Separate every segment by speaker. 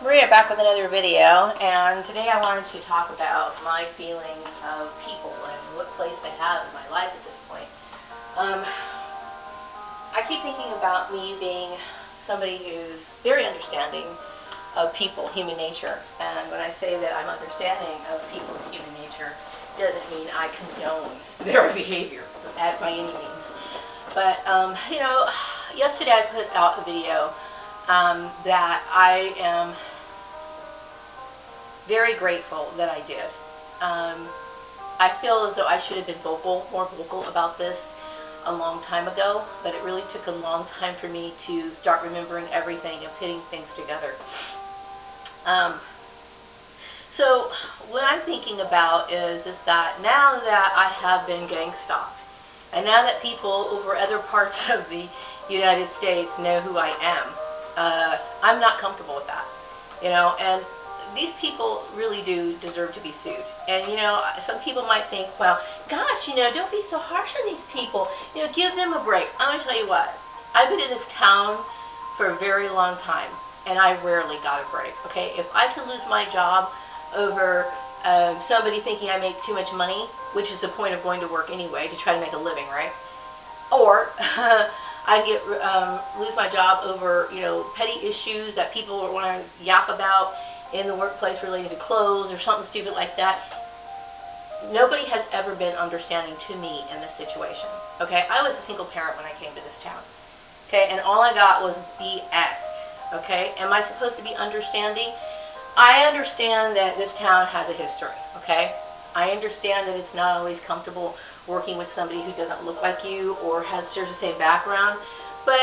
Speaker 1: Maria back with another video, and today I wanted to talk about my feelings of people and what place they have in my life at this point. I keep thinking about me being somebody who's very understanding of people, human nature, and when I say that I'm understanding of people's human nature, it doesn't mean I condone their behavior by any means. But, yesterday I put out a video that I am very grateful that I did. I feel as though I should have been more vocal about this a long time ago, but it really took a long time for me to start remembering everything and putting things together. So what I'm thinking about is that now that I have been gang stalked, and now that people over other parts of the United States know who I am, I'm not comfortable with that, and these people really do deserve to be sued. And, some people might think, well, gosh, don't be so harsh on these people. Give them a break. I'm going to tell you what. I've been in this town for a very long time, and I rarely got a break, okay? If I can lose my job over somebody thinking I make too much money, which is the point of going to work anyway, to try to make a living, right? Or I lose my job over, petty issues that people want to yap about in the workplace related to clothes or something stupid like that. Nobody has ever been understanding to me in this situation, okay? I was a single parent when I came to this town, okay? And all I got was BS, okay? Am I supposed to be understanding? I understand that this town has a history, okay? I understand that it's not always comfortable working with somebody who doesn't look like you or shares the same background, but,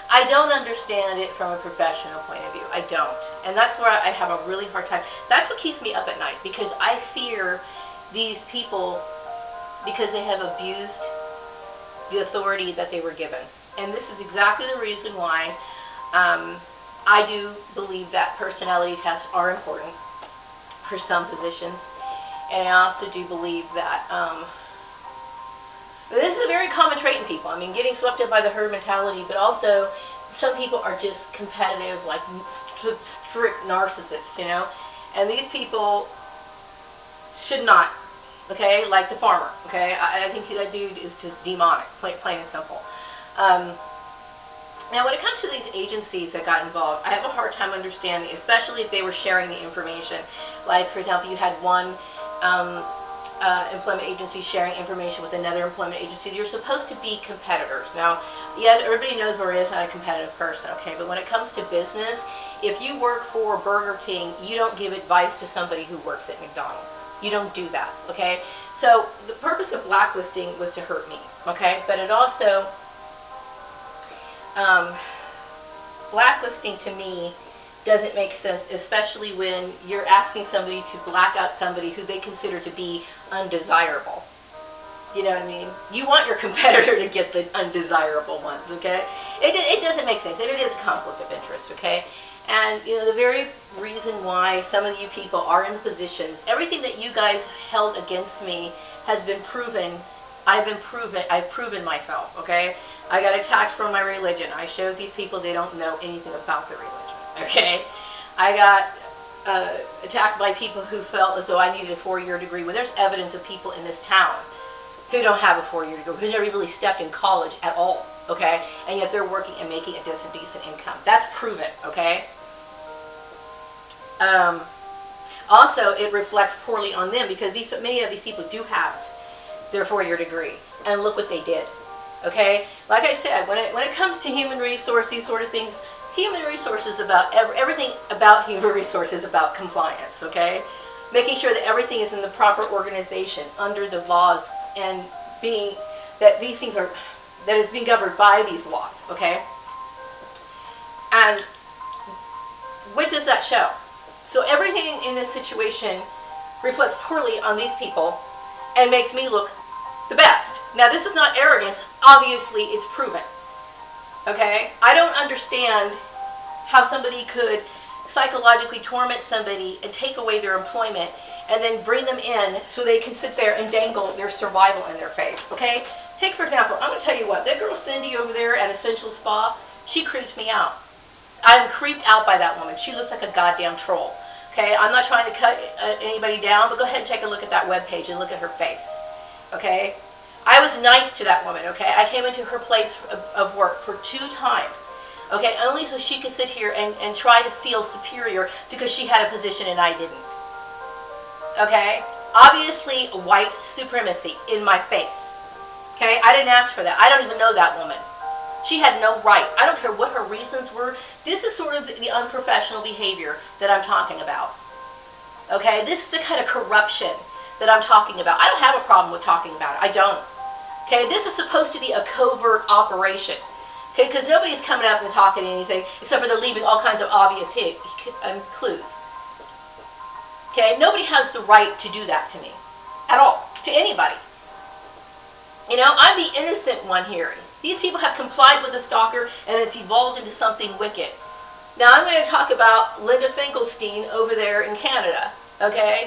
Speaker 1: I don't understand it from a professional point of view. I don't. And that's where I have a really hard time. That's what keeps me up at night, because I fear these people because they have abused the authority that they were given. And this is exactly the reason why I do believe that personality tests are important for some positions. And I also do believe that this is a very common trait in people. I mean, getting swept up by the herd mentality, but also some people are just competitive, like strict narcissists, And these people should not, okay, like the farmer, okay? I think that dude is just demonic, plain and simple. Now, when it comes to these agencies that got involved, I have a hard time understanding, especially if they were sharing the information. Like, for example, you had one employment agency sharing information with another employment agency. You're supposed to be competitors. Now, yeah, everybody knows Maria is not a competitive person, okay? But when it comes to business, if you work for Burger King, you don't give advice to somebody who works at McDonald's. You don't do that, okay? So the purpose of blacklisting was to hurt me, okay? But it also, blacklisting to me doesn't make sense, especially when you're asking somebody to black out somebody who they consider to be undesirable. You know what I mean? You want your competitor to get the undesirable ones, okay? It doesn't make sense, and it is a conflict of interest, okay? And, the very reason why some of you people are in positions, everything that you guys held against me has been proven. I've proven myself, okay? I got attacked for my religion. I showed these people they don't know anything about the religion. Okay, I got attacked by people who felt as though I needed a 4-year degree when there's evidence of people in this town who don't have a 4-year degree, who never really stepped in college at all, okay, and yet they're working and making a decent income. That's proven, okay? Also, it reflects poorly on them because many of these people do have their 4-year degree, and look what they did, okay? Like I said, when it comes to human resource, these sort of things, human resources everything about human resources about compliance, okay? Making sure that everything is in the proper organization under the laws and that these things that is being governed by these laws, okay? And what does that show? So everything in this situation reflects poorly on these people and makes me look the best. Now, this is not arrogance. Obviously, it's proven. Okay? I don't understand how somebody could psychologically torment somebody and take away their employment and then bring them in so they can sit there and dangle their survival in their face. Okay? Take, for example, I'm going to tell you what, that girl Cindy over there at Essential Spa, she creeps me out. I'm creeped out by that woman. She looks like a goddamn troll. Okay, I'm not trying to cut anybody down, but go ahead and take a look at that webpage and look at her face. Okay, I was nice to that woman. Okay, I came into her place of work for 2 times. Okay, only so she could sit here and try to feel superior because she had a position and I didn't. Okay, obviously white supremacy in my face. Okay, I didn't ask for that. I don't even know that woman. She had no right. I don't care what her reasons were. This is sort of the unprofessional behavior that I'm talking about. Okay? This is the kind of corruption that I'm talking about. I don't have a problem with talking about it. I don't. Okay? This is supposed to be a covert operation. Okay? Because nobody's coming up and talking anything except for they're leaving all kinds of obvious clues. Okay? Nobody has the right to do that to me. At all. To anybody. You know, I'm the innocent one here. These people have complied with the stalker, and it's evolved into something wicked. Now, I'm going to talk about Linda Finkelstein over there in Canada, okay?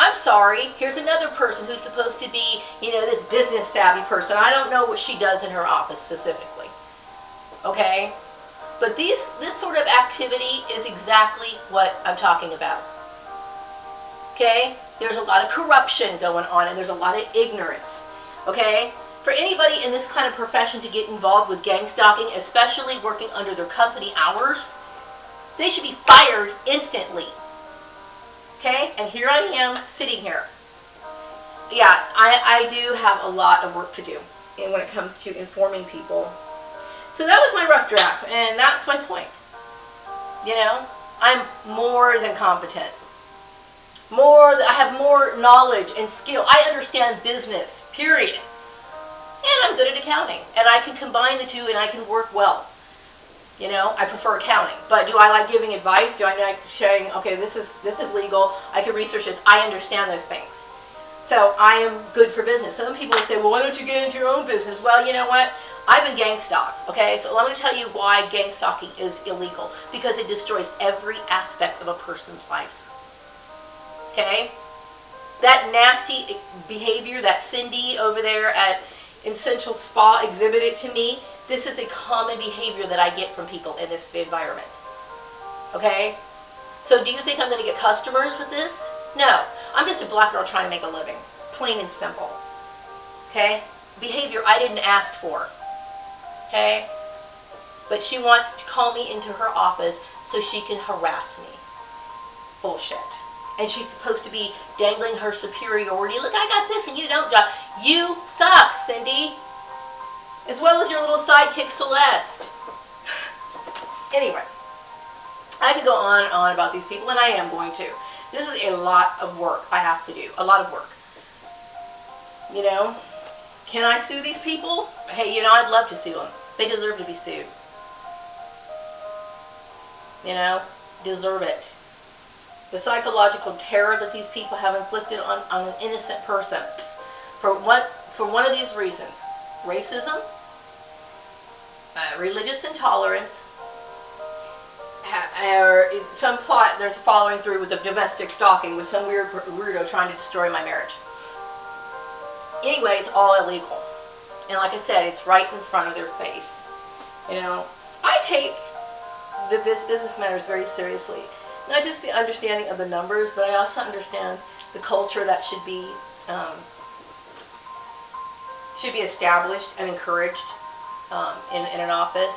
Speaker 1: I'm sorry. Here's another person who's supposed to be, you know, this business-savvy person. I don't know what she does in her office specifically, okay? But this sort of activity is exactly what I'm talking about, okay? There's a lot of corruption going on, and there's a lot of ignorance, okay? For anybody in this kind of profession to get involved with gang stalking, especially working under their company hours, they should be fired instantly. Okay? And here I am sitting here. Yeah, I do have a lot of work to do when it comes to informing people. So that was my rough draft, and that's my point. You know, I'm more than competent. I have more knowledge and skill. I understand business, period. And I'm good at accounting, and I can combine the two, and I can work well. You know, I prefer accounting. But do I like giving advice? Do I like saying, okay, this is legal, I can research this, I understand those things. So I am good for business. Some people will say, well, why don't you get into your own business? Well, you know what? I've been gang stalked, okay? So let me tell you why gang stalking is illegal. Because it destroys every aspect of a person's life. Okay? That nasty behavior that Cindy over there at Essential Spa exhibited to me, this is a common behavior that I get from people in this environment. Okay? So do you think I'm going to get customers with this? No. I'm just a black girl trying to make a living. Plain and simple. Okay? Behavior I didn't ask for. Okay? But she wants to call me into her office so she can harass me. Bullshit. And she's supposed to be dangling her superiority. Look, I got this and you don't. You suck, Cindy. As well as your little sidekick, Celeste. Anyway, I could go on and on about these people, and I am going to. This is a lot of work I have to do. A lot of work. You know? Can I sue these people? Hey, you know, I'd love to sue them. They deserve to be sued. You know? Deserve it. The psychological terror that these people have inflicted on an innocent person for one of these reasons: racism, religious intolerance, or some plot that's following through with the domestic stalking with some weirdo trying to destroy my marriage. Anyway, it's all illegal. And like I said, it's right in front of their face. You know, I take this business matters very seriously. Not just the understanding of the numbers, but I also understand the culture that should be established and encouraged in an office.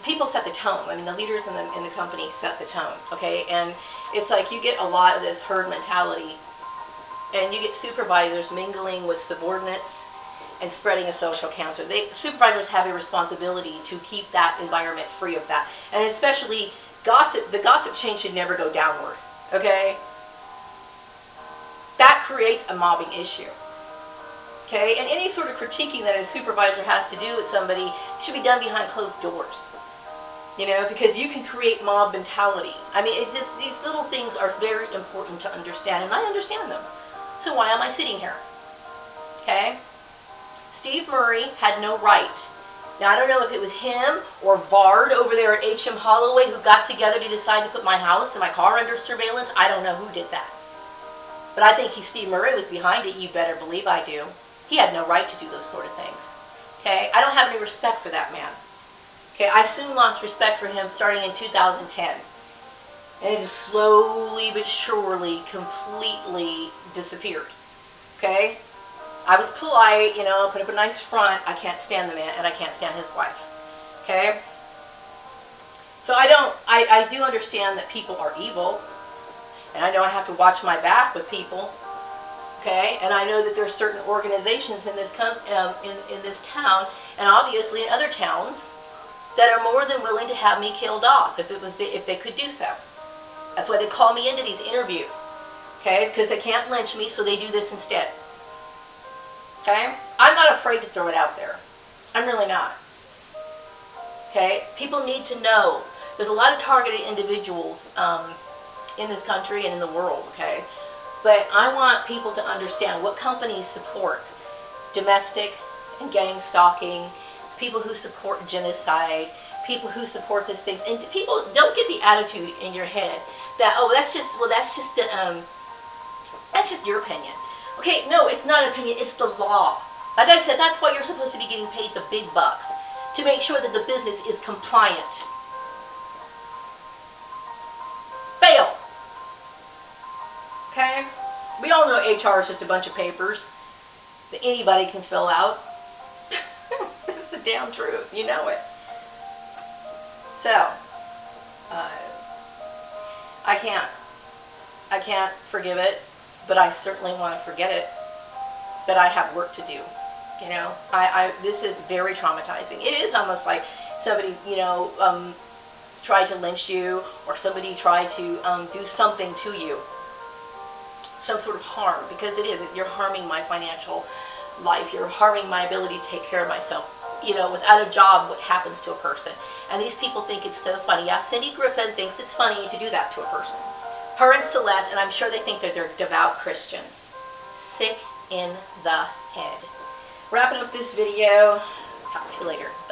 Speaker 1: People set the tone. I mean, the leaders in the company set the tone. Okay, and it's like you get a lot of this herd mentality, and you get supervisors mingling with subordinates and spreading a social cancer. Supervisors have a responsibility to keep that environment free of that, and especially gossip. The gossip chain should never go downward, okay? That creates a mobbing issue, okay? And any sort of critiquing that a supervisor has to do with somebody should be done behind closed doors, you know, because you can create mob mentality. I mean, these little things are very important to understand, and I understand them. So why am I sitting here, okay? Steve Murray had no right. Now, I don't know if it was him or Vard over there at H.M. Holloway who got together to decide to put my house and my car under surveillance. I don't know who did that. But I think Steve Murray was behind it. You better believe I do. He had no right to do those sort of things. Okay? I don't have any respect for that man. Okay, I soon lost respect for him starting in 2010. And it just slowly but surely completely disappeared. Okay? I was polite, you know, put up a nice front. I can't stand the man, and I can't stand his wife. Okay? So I do understand that people are evil, and I know I have to watch my back with people. Okay? And I know that there's certain organizations in this in this town, and obviously in other towns, that are more than willing to have me killed off if they could do so. That's why they call me into these interviews. Okay? Because they can't lynch me, so they do this instead. Okay? I'm not afraid to throw it out there. I'm really not. Okay? People need to know. There's a lot of targeted individuals in this country and in the world. Okay? But I want people to understand what companies support domestic and gang stalking, people who support genocide, people who support these things. And people don't get the attitude in your head that, oh, that's just your opinion. Okay, no, it's not an opinion, it's the law. Like I said, that's why you're supposed to be getting paid the big bucks, to make sure that the business is compliant. Fail. Okay? We all know HR is just a bunch of papers that anybody can fill out. It's the damn truth. You know it. So, I can't forgive it. But I certainly want to forget it. But I have work to do. You know, this is very traumatizing. It is almost like somebody, you know, tried to lynch you, or somebody tried to do something to you, some sort of harm. Because it is. You're harming my financial life. You're harming my ability to take care of myself. You know, without a job, what happens to a person? And these people think it's so funny. Yeah, Cindy Griffin thinks it's funny to do that to a person. Her and Celeste, and I'm sure they think that they're devout Christians. Sick in the head. Wrapping up this video. Talk to you later. Bye.